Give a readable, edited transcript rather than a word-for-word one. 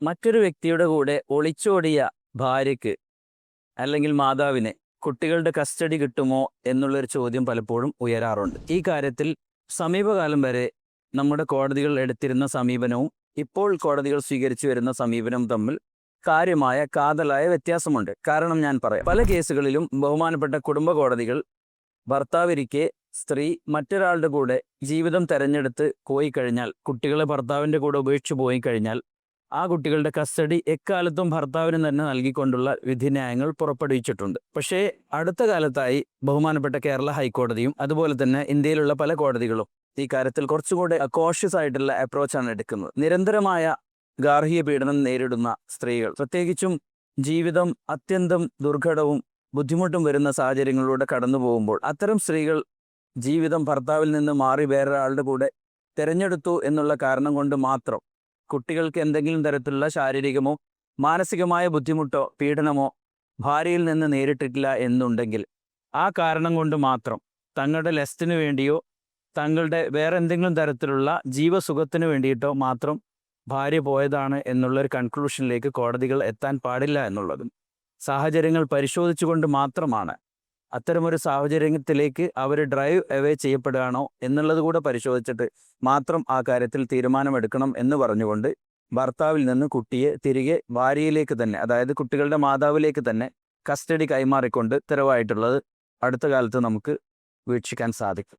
മറ്റൊരു വ്യക്തിയുടെ കൂടെ ഒളിച്ചോടിയ ഭാര്യയ്ക്ക് അല്ലെങ്കിൽ മാതാവിന് കുട്ടികളുടെ കസ്റ്റഡി കിട്ടുമോ എന്നുള്ളൊരു ചോദ്യം പലപ്പോഴും ഉയരാറുണ്ട്. ഈ കാര്യത്തിൽ സമീപകാലം വരെ നമ്മുടെ കോടതികൾ എടുത്തിരുന്ന സമീപനവും ഇപ്പോൾ കോടതികൾ സ്വീകരിച്ചു വരുന്ന സമീപനവും തമ്മിൽ കാര്യമായ കാതലായ വ്യത്യാസമുണ്ട്. കാരണം ഞാൻ പറയാം, പല കേസുകളിലും ബഹുമാനപ്പെട്ട കുടുംബ കോടതികൾ ഭർത്താവിരിക്കെ സ്ത്രീ മറ്റൊരാളുടെ കൂടെ ജീവിതം തെരഞ്ഞെടുത്ത് പോയി കഴിഞ്ഞാൽ, കുട്ടികളെ ഭർത്താവിൻ്റെ കൂടെ ഉപേക്ഷിച്ച് പോയി കഴിഞ്ഞാൽ ആ കുട്ടികളുടെ കസ്റ്റഡി എക്കാലത്തും ഭർത്താവിന് തന്നെ നൽകിക്കൊണ്ടുള്ള വിധിന്യായങ്ങൾ പുറപ്പെടുവിച്ചിട്ടുണ്ട്. പക്ഷേ അടുത്ത കാലത്തായി ബഹുമാനപ്പെട്ട കേരള ഹൈക്കോടതിയും അതുപോലെ തന്നെ ഇന്ത്യയിലുള്ള പല കോടതികളും ഈ കാര്യത്തിൽ കുറച്ചുകൂടെ കോഷ്യസ് ആയിട്ടുള്ള അപ്രോച്ചാണ് എടുക്കുന്നത്. നിരന്തരമായ ഗാർഹിക പീഡനം നേരിടുന്ന സ്ത്രീകൾ, പ്രത്യേകിച്ചും ജീവിതം അത്യന്തം ദുർഘടവും ബുദ്ധിമുട്ടും വരുന്ന സാഹചര്യങ്ങളിലൂടെ കടന്നു പോകുമ്പോൾ അത്തരം സ്ത്രീകൾ ജീവിതം ഭർത്താവിൽ നിന്ന് മാറി വേറൊരാളുടെ കൂടെ തിരഞ്ഞെടുത്തു എന്നുള്ള കാരണം കൊണ്ട് മാത്രം കുട്ടികൾക്ക് എന്തെങ്കിലും തരത്തിലുള്ള ശാരീരികമോ മാനസികമായ ബുദ്ധിമുട്ടോ പീഡനമോ ഭാര്യയിൽ നിന്ന് നേരിട്ടിട്ടില്ല എന്നുണ്ടെങ്കിൽ ആ കാരണം കൊണ്ട് മാത്രം തങ്ങളുടെ ലെസ്റ്റിന് വേണ്ടിയോ തങ്ങളുടെ വേറെ എന്തെങ്കിലും തരത്തിലുള്ള ജീവസുഖത്തിന് വേണ്ടിയിട്ടോ മാത്രം ഭാര്യ പോയതാണ് എന്നുള്ളൊരു കൺക്ലൂഷനിലേക്ക് കോടതികൾ എത്താൻ പാടില്ല എന്നുള്ളതും, സാഹചര്യങ്ങൾ പരിശോധിച്ചുകൊണ്ട് മാത്രമാണ് അത്തരമൊരു സാഹചര്യത്തിലേക്ക് അവർ ഡ്രൈവ് അവേ ചെയ്യപ്പെടുകയാണോ എന്നുള്ളത് കൂടെ പരിശോധിച്ചിട്ട് മാത്രം ആ കാര്യത്തിൽ തീരുമാനമെടുക്കണം എന്ന് പറഞ്ഞുകൊണ്ട് ഭർത്താവിൽ നിന്ന് കുട്ടിയെ തിരികെ ഭാര്യയിലേക്ക് തന്നെ, അതായത് കുട്ടികളുടെ മാതാവിലേക്ക് തന്നെ കസ്റ്റഡി കൈമാറിക്കൊണ്ട് ഉത്തരവായിട്ടുള്ളത് അടുത്ത കാലത്ത് നമുക്ക് വീക്ഷിക്കാൻ സാധിക്കും.